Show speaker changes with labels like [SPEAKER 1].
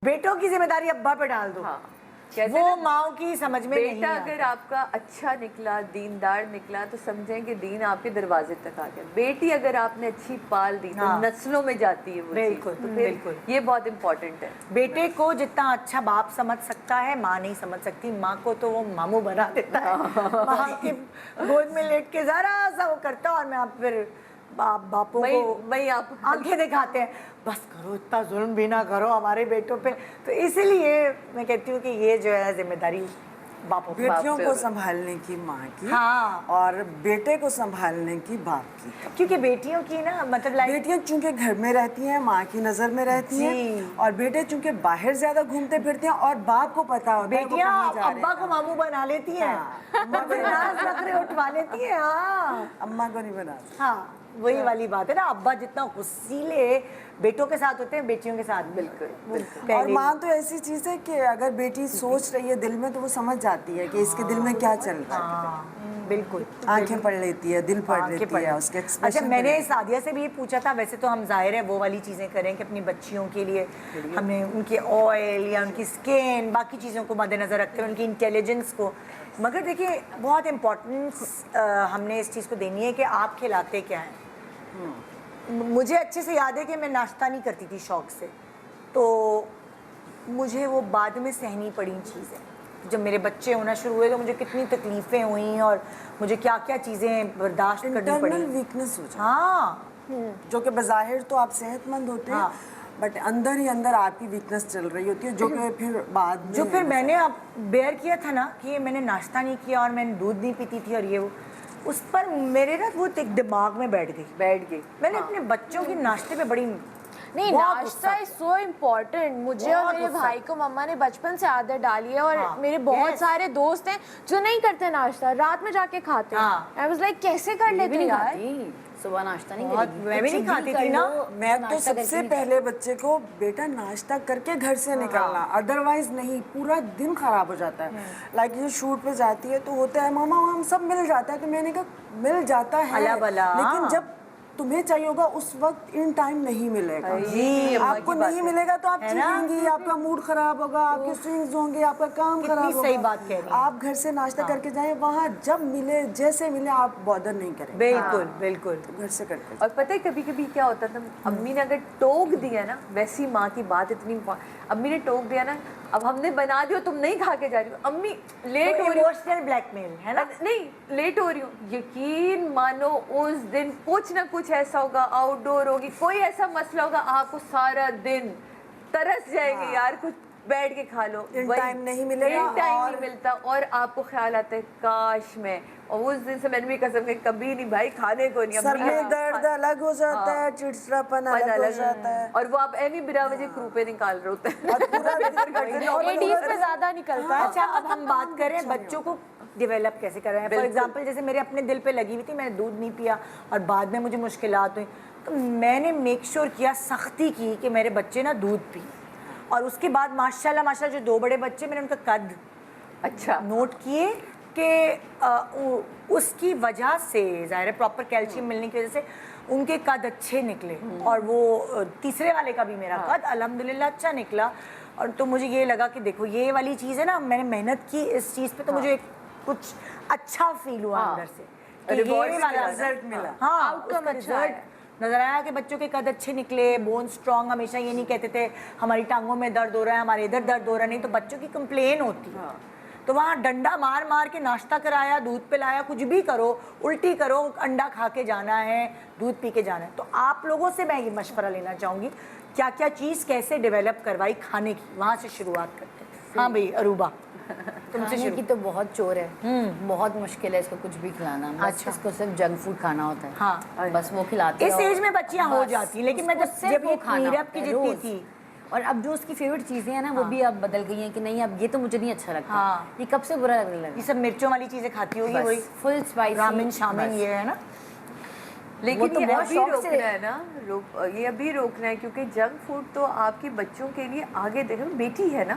[SPEAKER 1] بیٹوں کی ذمہ داری ابا پہ ڈال دو. وہ ماؤں کی سمجھ میں نہیں
[SPEAKER 2] بیٹا اگر آپ کا اچھا نکلا, دیندار نکلا, تو سمجھیں کہ دین آپ کے دروازے تک آ گیا. بیٹی اگر آپ نے اچھی پال دی تو نسلوں میں جاتی ہے وہ چیز. تو پھر یہ بہت امپورٹنٹ ہے.
[SPEAKER 1] بیٹے کو جتنا اچھا باپ سمجھ سکتا ہے ماں نہیں سمجھ سکتی. ماں کو تو وہ ماموں بنا دیتا ہے, ماں کی گود میں لیٹ کے ذرا سا وہ کرتا, اور میں آپ پھر باپوں کو آنکھیں دکھاتے ہیں بس کرو, اتنا ظلم بھی نہ کرو ہمارے بیٹوں پہ. تو اسی لیے میں کہتی ہوں کہ یہ جو ہے ذمہ داری باپوں کی,
[SPEAKER 3] بیٹیوں کو سنبھالنے کی ماں کی, اور بیٹے کو سنبھالنے کی باپ کی.
[SPEAKER 1] کیونکہ بیٹیوں کی نا مطلب
[SPEAKER 3] بیٹیاں چونکہ گھر میں رہتی ہیں, ماں کی نظر میں رہتی ہیں, اور بیٹے چونکہ باہر زیادہ گھومتے پھرتے ہیں اور باپ کو پتا ہوتا ہے
[SPEAKER 1] بیٹیاں ابا کو ماموں بنا لیتی ہیں, نخرے اٹھوا لیتی ہیں. ہاں,
[SPEAKER 3] اماں کو نہیں بناتی.
[SPEAKER 1] ہاں وہی والی بات ہے نا, ابا جتنا غصیلے بیٹوں کے ساتھ ہوتے ہیں بیٹیوں کے ساتھ بالکل.
[SPEAKER 3] اور ماں تو ایسی چیز ہے کہ اگر بیٹی سوچ رہی ہے دل میں تو وہ سمجھ جاتی ہے کہ اس کے دل میں کیا چل رہا ہے.
[SPEAKER 1] بالکل
[SPEAKER 3] آنکھیں پڑھ لیتی ہے, دل پڑھ لیتی ہے, اس کے ایکسپریشن.
[SPEAKER 1] اچھا, میں نے سعدیہ سے بھی یہ پوچھا تھا, ویسے تو ہم ظاہر ہے وہ والی چیزیں کریں کہ اپنی بچیوں کے لیے ہم نے ان کے آئل یا ان کی اسکن باقی چیزوں کو مد نظر رکھتے ہوئے ان کی انٹیلیجنس کو, مگر دیکھیے بہت امپورٹنس ہم نے اس چیز کو دینی ہے کہ آپ کھلاتے کیا ہیں. مجھے اچھے سے یاد ہے کہ میں ناشتہ نہیں کرتی تھی شوق سے, تو مجھے وہ بعد میں سہنی پڑی چیزیں. جب میرے بچے ہونا شروع ہوئے تو مجھے کتنی تکلیفیں ہوئیں اور مجھے کیا کیا چیزیں برداشت کرنی پڑی.
[SPEAKER 3] انٹرنل ویکنس ہو جاتی ہے.
[SPEAKER 1] ہاں,
[SPEAKER 3] جو کہ بظاہر تو آپ صحت مند ہوتے ہیں, بٹ اندر ہی اندر آپ کی ویکنس چل رہی ہوتی ہے, جو کہ پھر بعد میں
[SPEAKER 1] جو پھر میں نے اب بیئر کیا تھا نا کہ میں نے ناشتہ نہیں کیا اور میں نے دودھ نہیں پیتی تھی, اور یہ اس پر میرے نا وہ ایک دماغ میں بیٹھ گئی. میں نے اپنے بچوں کی ناشتے پہ بڑی
[SPEAKER 4] نہیں, ناشتہ از سو امپورٹنٹ. مجھے اور میرے بھائی کو مما نے بچپن سے عادت ڈالی ہے, اور میرے بہت سارے دوست ہیں جو نہیں کرتے ناشتہ, رات میں جا کے کھاتے ہیں. I was like کیسے کر لیتے یار,
[SPEAKER 5] صبح ناشتہ نہیں کرے گی.
[SPEAKER 1] میں بھی نہیں کھاتی تھی نا.
[SPEAKER 3] میں تو سب سے پہلے بچے کو بیٹا ناشتہ کر کے گھر سے نکلنا, ادروائز نہیں, پورا دن خراب ہو جاتا ہے. لائک یہ شوٹ پہ جاتی ہے تو ہوتا ہے ماما ہم سب مل جاتا ہے, تو میں نے کہا مل جاتا ہے لیکن جب تمہیں چاہیے ہوگا اس وقت ان ٹائم نہیں ملے گا. آپ کو نہیں ملے گا تو آپ چیخیں گی, آپ کا موڈ خراب ہوگا, آپ کے سوئنگز ہوں گے, آپ کا کام خراب ہوگا.
[SPEAKER 1] صحیح بات کہہ رہی ہیں
[SPEAKER 3] آپ گھر سے ناشتہ کر کے جائیں, وہاں جب ملے جیسے ملے آپ بادر نہیں کریں.
[SPEAKER 1] بالکل بالکل,
[SPEAKER 3] گھر سے کر کے.
[SPEAKER 2] اور پتہ ہے کبھی کبھی کیا ہوتا تھا, امی نے اگر ٹوک دیا نا, ویسی ماں کی بات اتنی, امی نے ٹوک دیا نا, اب ہم نے بنا دیا تم نہیں کھا کے جا رہی ہو, امی لیٹ ہو رہی ہو,
[SPEAKER 1] بلیک میل ہے نا,
[SPEAKER 2] نہیں لیٹ ہو رہی ہوں, یقین مانو اس دن کچھ نہ کچھ ایسا ہوگا, آؤٹ ڈور ہوگی, کوئی ایسا مسئلہ ہوگا, آپ کو سارا دن ترس جائیں گے یار کچھ بیٹھ کے کھا لو.
[SPEAKER 3] ٹائم نہیں ملے گا,
[SPEAKER 2] ٹائم نہیں ملتا, اور آپ کو خیال آتا ہے کاش میں, اور اس دن سے میں نے بھی قسم کہ کبھی نہیں بھائی کھانے کو نہیں.
[SPEAKER 3] سر میں درد الگ ہو جاتا ہے, چڑچڑا پن الگ ہو جاتا ہے,
[SPEAKER 2] اور وہ آپ ایوی بلا وجہ کروپے نکال رہے ہوتے ہیں,
[SPEAKER 3] اور
[SPEAKER 4] لیڈیز پہ زیادہ نکلتا ہے.
[SPEAKER 1] اچھا, اب ہم بات کریں بچوں کو ڈیولپ کیسے کر رہے ہیں. فار ایگزامپل جیسے میرے اپنے دل پہ لگی ہوئی تھی, میں نے دودھ نہیں پیا اور بعد میں مجھے مشکلات ہوئی, تو میں نے میک شور کیا, سختی کی کہ میرے بچے نا دودھ پی. اور اس کے بعد ماشاءاللہ ماشاءاللہ جو 2 بڑے بچے, میں نے ان کا قد
[SPEAKER 2] اچھا
[SPEAKER 1] نوٹ کیے کہ اس کی وجہ سے ظاہر ہے پراپر کیلشیم ملنے کی وجہ سے ان کے قد اچھے نکلے, اور وہ تیسرے والے کا بھی میرا قد الحمدللہ اچھا نکلا. اور تو مجھے یہ لگا کہ دیکھو یہ والی چیز ہے نا, میں نے محنت کی اس چیز پہ, تو مجھے کچھ اچھا فیل ہوا اندر سے,
[SPEAKER 3] رزلٹ ملا.
[SPEAKER 1] ہاں اس کا رزلٹ نظر آیا کہ بچوں کے قد اچھے نکلے, بون اسٹرانگ. ہمیشہ یہ نہیں کہتے تھے ہماری ٹانگوں میں درد ہو رہا ہے, ہمارے ادھر درد ہو رہا ہے, نہیں, تو بچوں کی کمپلین ہوتی ہے. تو وہاں ڈنڈا مار مار کے ناشتہ کرایا, دودھ پلایا, کچھ بھی کرو, الٹی کرو, انڈا کھا کے جانا ہے, دودھ پی کے جانا ہے. تو آپ لوگوں سے میں یہ مشورہ لینا چاہوں گی, کیا کیا چیز کیسے ڈیولپ کروائی کھانے کی, وہاں سے شروعات کرتے ہیں. ہاں بھائی اروبا, تم سے
[SPEAKER 5] کھانے کی تو بہت چور ہے, بہت مشکل ہے اس کو کچھ بھی کھلانا. بس اس کو صرف جنک فوڈ کھانا ہوتا ہے.
[SPEAKER 1] ہاں,
[SPEAKER 5] بس وہ کھلاتے ہیں.
[SPEAKER 1] اس ایج میں بچیاں ہو جاتی ہیں, لیکن میں جب یہ میرب کی جتنی تھی,
[SPEAKER 5] اور اب جو اس کی فیوریٹ چیزیں ہیں نا وہ بھی اب بدل گئی ہیں کہ نہیں اب یہ تو مجھے نہیں اچھا لگتا, یہ کب سے برا لگنے لگا.
[SPEAKER 1] یہ سب مرچوں والی چیزیں کھاتی ہوگی, وہی
[SPEAKER 5] فل اسپائسی
[SPEAKER 1] رامن شامن یہ ہے نا.
[SPEAKER 2] لیکن یہ ابھی روکنا ہے نا, یہ ابھی روکنا ہے, کیونکہ جنک فوڈ تو آپ کے بچوں کے لیے آگے دیکھو, بیٹی ہے نا,